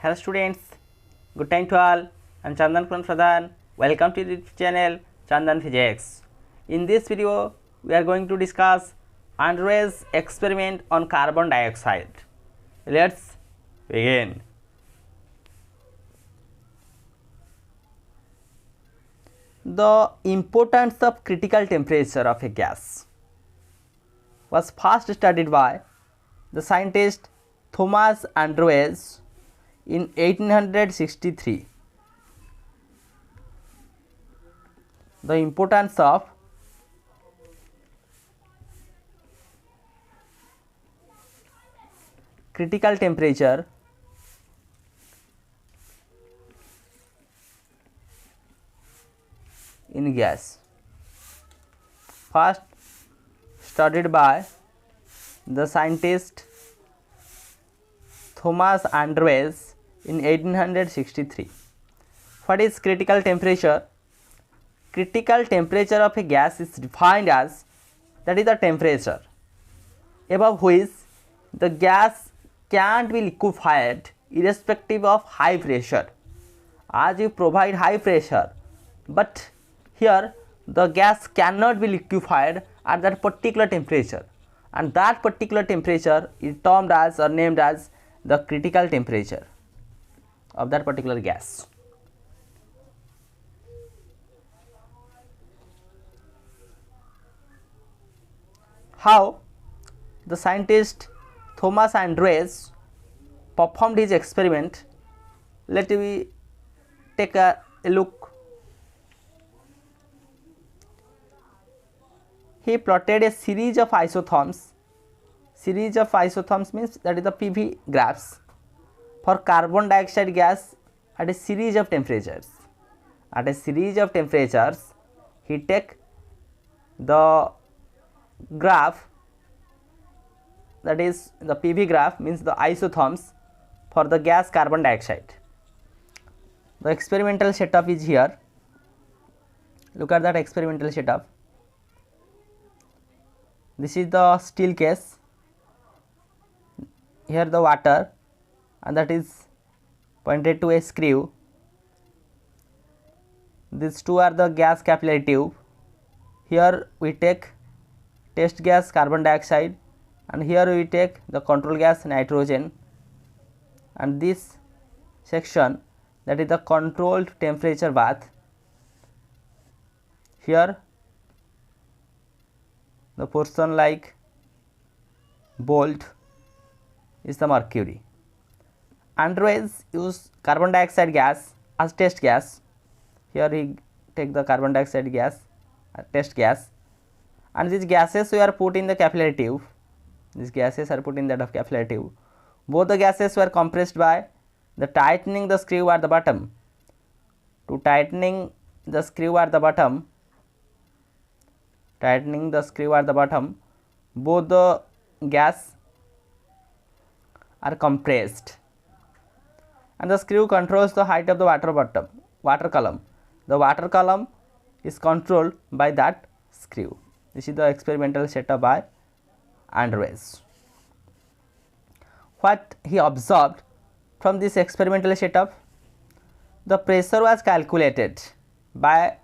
Hello students, good time to all. I am Chandan Pradhan. Welcome to the channel Chandan Physics. In this video, we are going to discuss Andre's experiment on carbon dioxide. Let's begin. The importance of critical temperature of a gas was first studied by the scientist Thomas Andrews in 1863. The importance of critical temperature in gas, first studied by the scientist Thomas Andrews in 1863. What is critical temperature? Critical temperature of a gas is defined as, that is the temperature above which the gas can't be liquefied irrespective of high pressure. As you provide high pressure, but here the gas cannot be liquefied at that particular temperature, and that particular temperature is termed as or named as the critical temperature of that particular gas. How the scientist Thomas Andrews performed his experiment, let me take a look. He plotted a series of isotherms. Series of isotherms means that is the PV graphs for carbon dioxide gas at a series of temperatures. At a series of temperatures, he take the graph, that is the PV graph means the isotherms for the gas carbon dioxide. The experimental setup is here. Look at that experimental setup. This is the steel case, here the water, and that is pointed to a screw. These two are the gas capillary tube. Here we take test gas carbon dioxide, and here we take the control gas nitrogen, and this section, that is the controlled temperature bath. Here the portion like bolt is the mercury. Andrews used carbon dioxide gas as test gas. Here he take the carbon dioxide gas test gas, and these gases were put in the capillary tube. These gases are put in that of capillary tube. Both the gases were compressed by the tightening the screw at the bottom. To tightening the screw at the bottom, both the gas are compressed, and the screw controls the height of the water column. The water column is controlled by that screw. This is the experimental setup by Andrews. What he observed from this experimental setup? The pressure was calculated by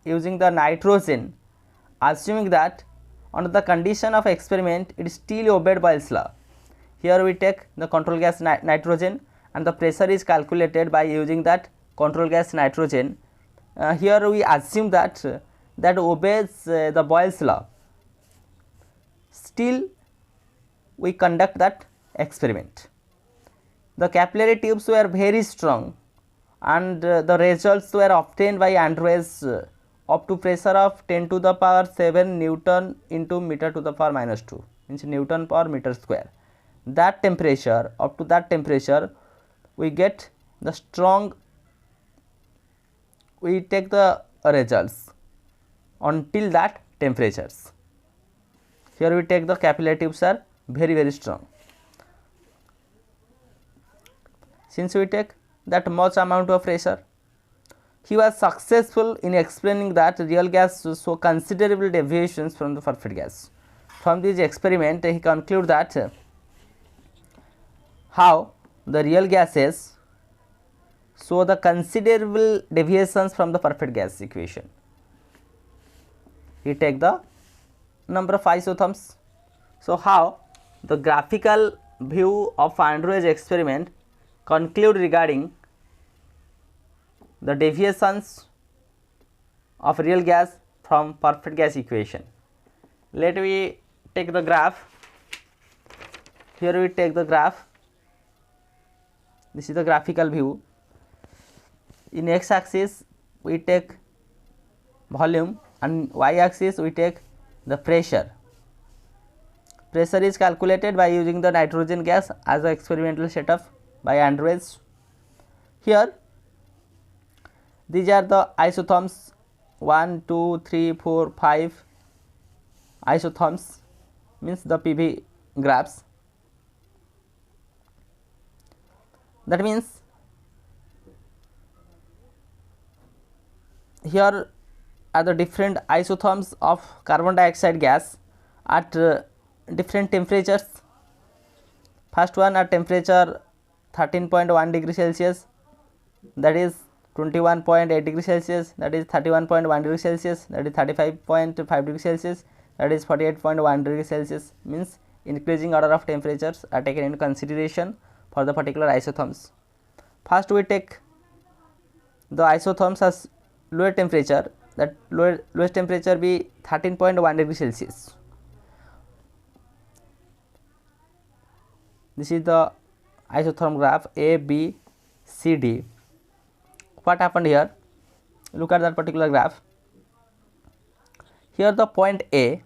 using the nitrogen, assuming that under the condition of experiment it still obeyed Boyle's law. Here we take the control gas nitrogen, and the pressure is calculated by using that control gas nitrogen. Here we assume that that obeys the Boyle's law. Still we conduct that experiment. The capillary tubes were very strong, and the results were obtained by Andrews up to pressure of 10 to the power 7 Newton into meter to the power minus 2, means Newton per meter square. That temperature, up to that temperature, we get the strong, we take the results until that temperatures. Here we take the capillary tubes are very strong. Since we take that much amount of pressure, he was successful in explaining that real gas show considerable deviations from the perfect gas. From this experiment, he concluded that how the real gases show the considerable deviations from the perfect gas equation. We take the number of isotherms. So, how the graphical view of Andrews experiment conclude regarding the deviations of real gas from perfect gas equation. Let me take the graph. Here we take the graph. This is the graphical view. In x axis we take volume and y axis we take the pressure. Pressure is calculated by using the nitrogen gas as an experimental setup by Andrews. Here these are the isotherms 1, 2, 3, 4, 5 isotherms, means the PV graphs. That means here are the different isotherms of carbon dioxide gas at different temperatures. First one at temperature 13.1 degree Celsius, that is 21.8 degree Celsius, that is 31.1 degree Celsius, that is 35.5 degree Celsius, that is 48.1 degree Celsius, means increasing order of temperatures are taken into consideration for the particular isotherms. First we take the isotherms as lower temperature, that lowest temperature be 13.1 degree Celsius. This is the isotherm graph A, B, C, D. What happened here? Look at that particular graph. Here the point A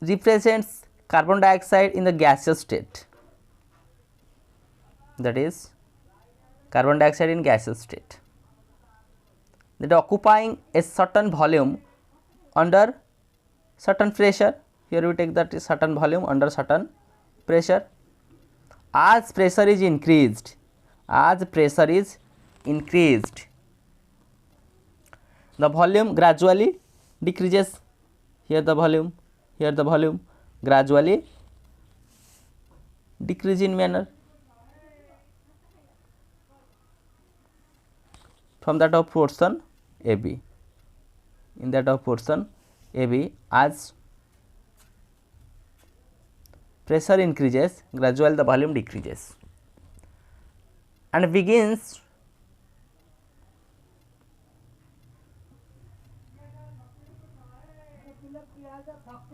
represents carbon dioxide in the gaseous state, that is carbon dioxide in gaseous state, that occupying a certain volume under certain pressure. Here we take that certain volume under certain pressure. As pressure is increased, the volume gradually decreases. Here the volume gradually decrease in manner from that of portion AB. In that of portion AB, as pressure increases, gradually the volume decreases and begins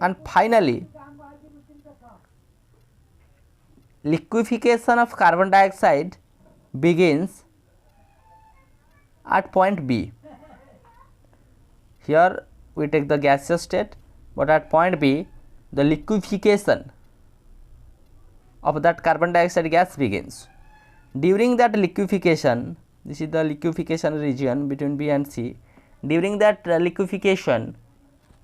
and finally liquefaction of carbon dioxide begins at point B. Here we take the gaseous state, but at point B the liquefaction of that carbon dioxide gas begins. During that liquefaction, this is the liquefaction region between B and C. During that liquefaction,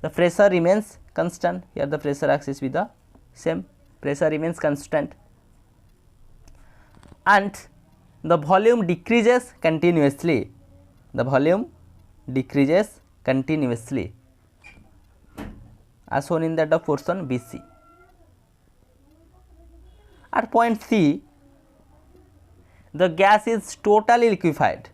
the pressure remains constant. Here the pressure axis with the same, pressure remains constant and the volume decreases continuously. As shown in that of portion BC. At point C, the gas is totally liquefied.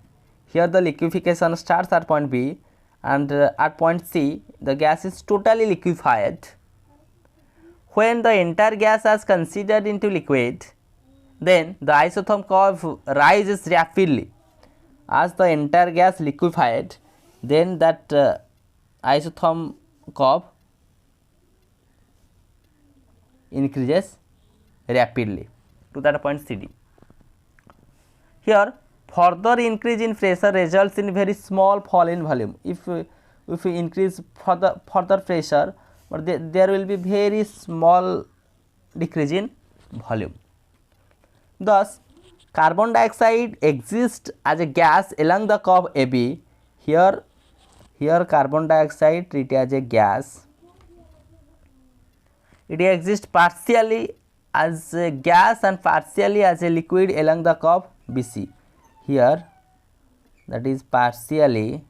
Here the liquefaction starts at point B, and at point C the gas is totally liquefied. When the entire gas is considered into liquid, then the isotherm curve rises rapidly. As the entire gas liquefied, then that isotherm curve increases rapidly to that point CD. Here further increase in pressure results in very small fall in volume. If we increase further pressure, but there will be very small decrease in volume. Thus carbon dioxide exists as a gas along the curve AB. Here carbon dioxide treated as a gas. It exists partially as a gas and partially as a liquid along the curve BC. Here that is partially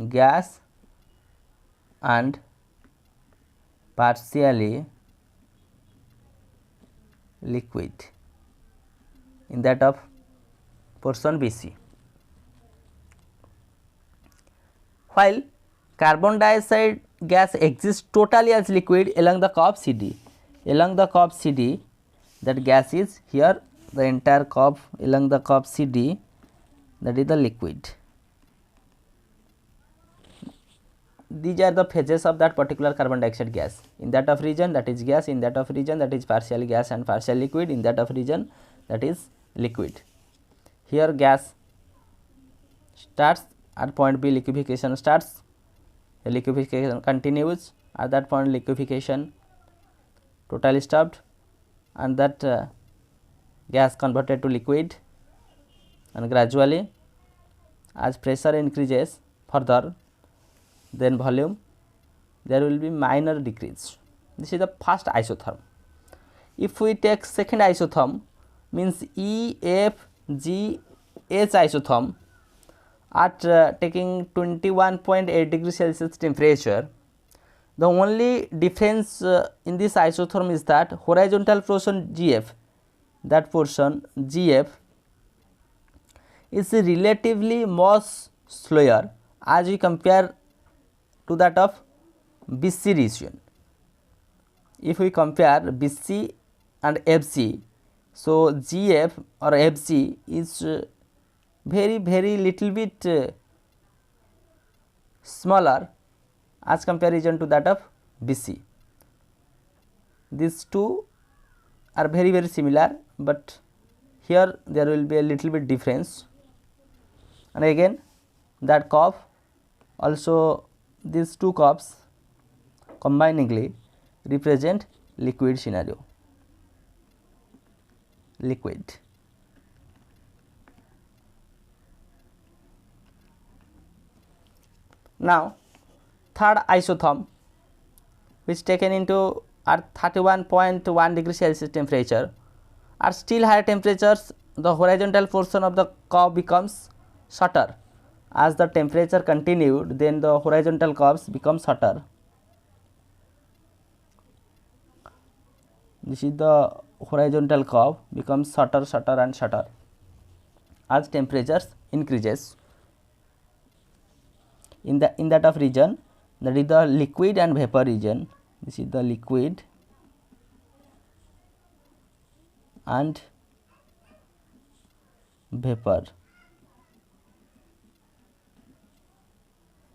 gas and partially liquid in that of portion BC. While carbon dioxide gas exists totally as liquid along the curve CD. Along the curve CD, that gas is here, the entire curve along the curve CD, that is the liquid. These are the phases of that particular carbon dioxide gas. In that of region, that is gas. In that of region, that is partial gas and partial liquid. In that of region, that is liquid. Here gas starts at point B, liquefaction starts, the liquefaction continues. At that point, liquefaction totally stopped, and that gas converted to liquid, and gradually as pressure increases further, then volume, there will be minor decrease. This is the first isotherm. If we take second isotherm, means EFGH isotherm, at taking 21.8 degrees Celsius temperature, the only difference in this isotherm is that horizontal portion GF, that portion GF is relatively much slower as we compare to that of BC region. If we compare BC and FC, so GF or FC is very little bit smaller as comparison to that of BC. These two are very similar, but here there will be a little bit difference. And again that curve, also these two curves combiningly represent liquid scenario, liquid. Now third isotherm, which taken into at 31.1 degrees Celsius temperature, at still higher temperatures the horizontal portion of the curve becomes shorter. As the temperature continued, then the horizontal curves become shorter. This is the horizontal curve becomes shorter and shorter as temperatures increases. In that of region, that is the liquid and vapor region. This is the liquid and vapor.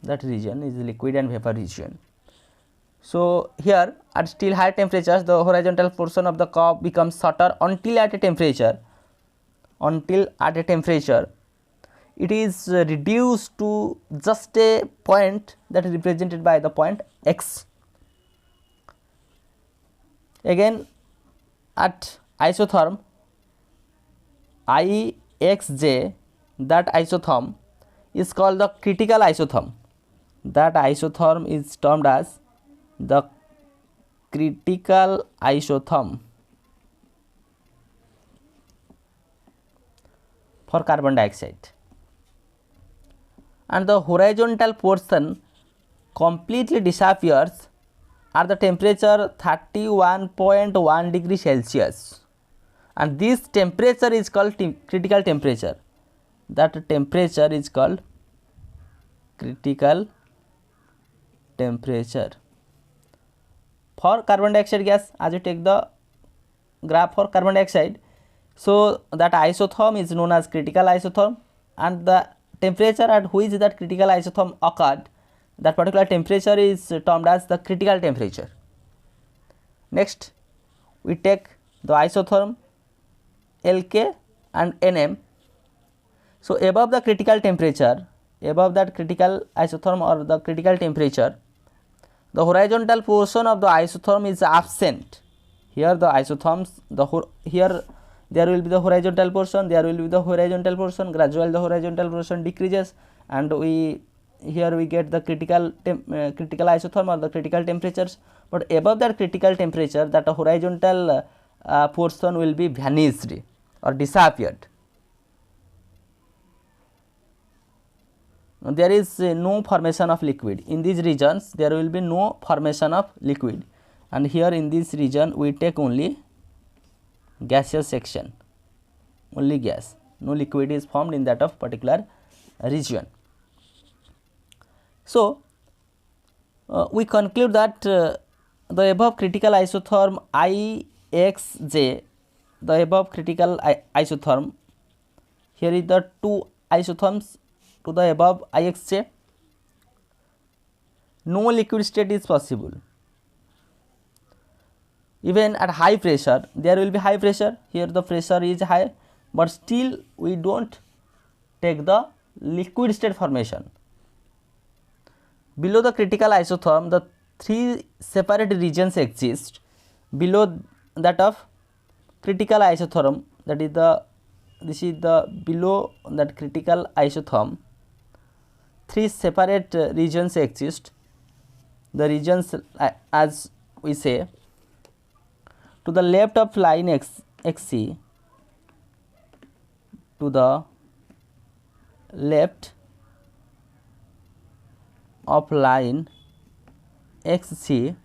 That region is liquid and vapor region. So here at still high temperatures, the horizontal portion of the curve becomes shorter until at a temperature it is reduced to just a point that is represented by the point X. Again at isotherm IXJ, that isotherm is called the critical isotherm. That isotherm is termed as the critical isotherm for carbon dioxide, and the horizontal portion completely disappears at the temperature 31.1 degrees Celsius, and this temperature is called critical temperature. That temperature is called critical temperature for carbon dioxide gas. As you take the graph for carbon dioxide, so that isotherm is known as critical isotherm, and the temperature at which that critical isotherm occurred, that particular temperature is termed as the critical temperature. Next we take the isotherm LK and NM. So above the critical temperature, above that critical isotherm or the critical temperature, the horizontal portion of the isotherm is absent. Here the isotherms, here there will be the horizontal portion, there will be the horizontal portion, gradually the horizontal portion decreases, and here we get the critical isotherm or the critical temperatures. But above that critical temperature, that horizontal portion will be vanished or disappeared. There is no formation of liquid in these regions. There will be no formation of liquid, and here in this region we take only gaseous section, only gas. no liquid is formed in that of particular region. So, we conclude that the above critical isotherm IXJ, the above critical isotherm, here is the two isotherms to the above IXJ, no liquid state is possible. Even at high pressure, there will be high pressure, here the pressure is high, but still we do not take the liquid state formation. Below the critical isotherm, the three separate regions exist. Below that of critical isotherm, that is this is the below that critical isotherm, three separate regions exist. The regions as we say, to the left of line XC, to the left of line XC,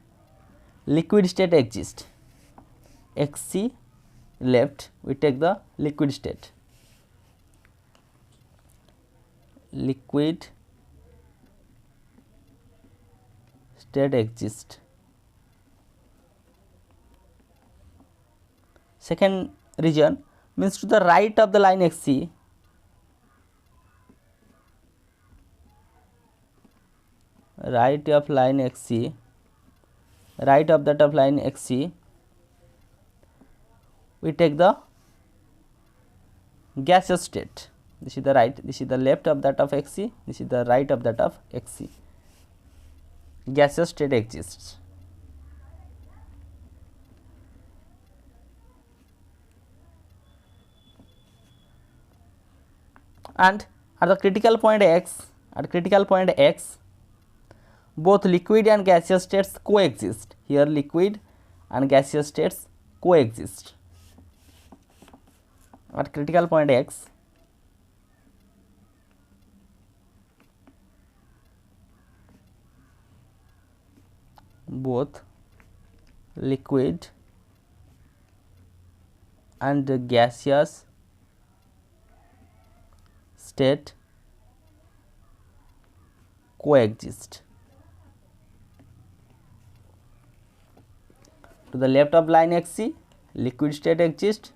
liquid state exists. XC left, we take the liquid state. Liquid state exists. Second region means to the right of the line XC, right of line XC, right of that of line XC, we take the gaseous state. This is the right, this is the left of that of XC, this is the right of that of XC. Gaseous state exists. And at the critical point X, both liquid and gaseous states coexist. Here liquid and gaseous states coexist. At critical point X, both liquid and gaseous state coexist. To the left of line XC, liquid state exists,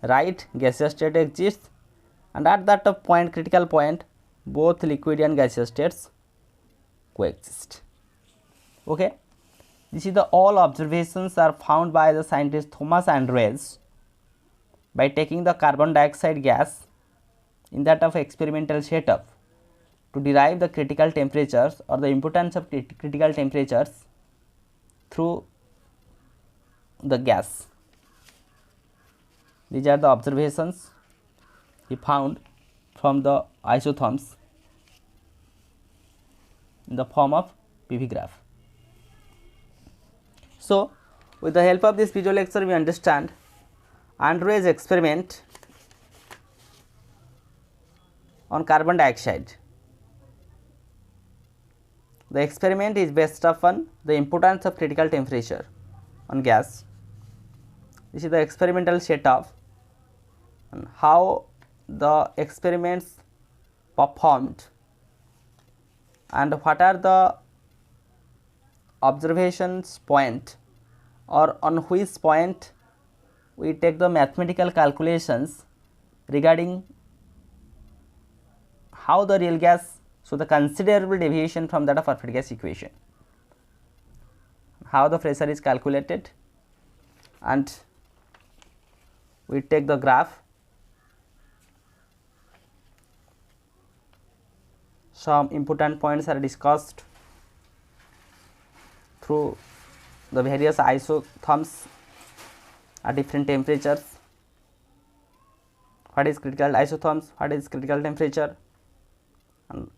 right gaseous state exists, and at that of point, critical point, both liquid and gaseous states coexist. Okay, this is the all observations are found by the scientist Thomas Andrews by taking the carbon dioxide gas in that of experimental setup to derive the critical temperatures or the importance of critical temperatures through the gas. These are the observations he found from the isotherms in the form of PV graph. So, with the help of this video lecture, we understand Andrews' experiment on carbon dioxide. The experiment is based upon the importance of critical temperature on gas. This is the experimental setup and how the experiments performed and what are the observations point or on which point we take the mathematical calculations regarding how the real gas show the considerable deviation from that of perfect gas equation, how the pressure is calculated, and we take the graph. Some important points are discussed through the various isotherms at different temperatures. What is critical isotherms, what is critical temperature, and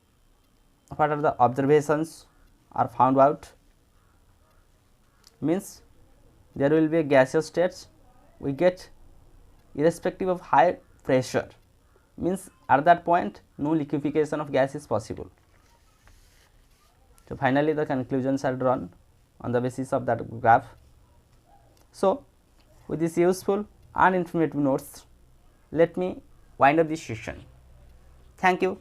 what are the observations are found out. Means there will be a gaseous states we get irrespective of high pressure, means at that point no liquefaction of gas is possible. So, finally, the conclusions are drawn on the basis of that graph. So, with this useful and informative notes, let me wind up this session. Thank you.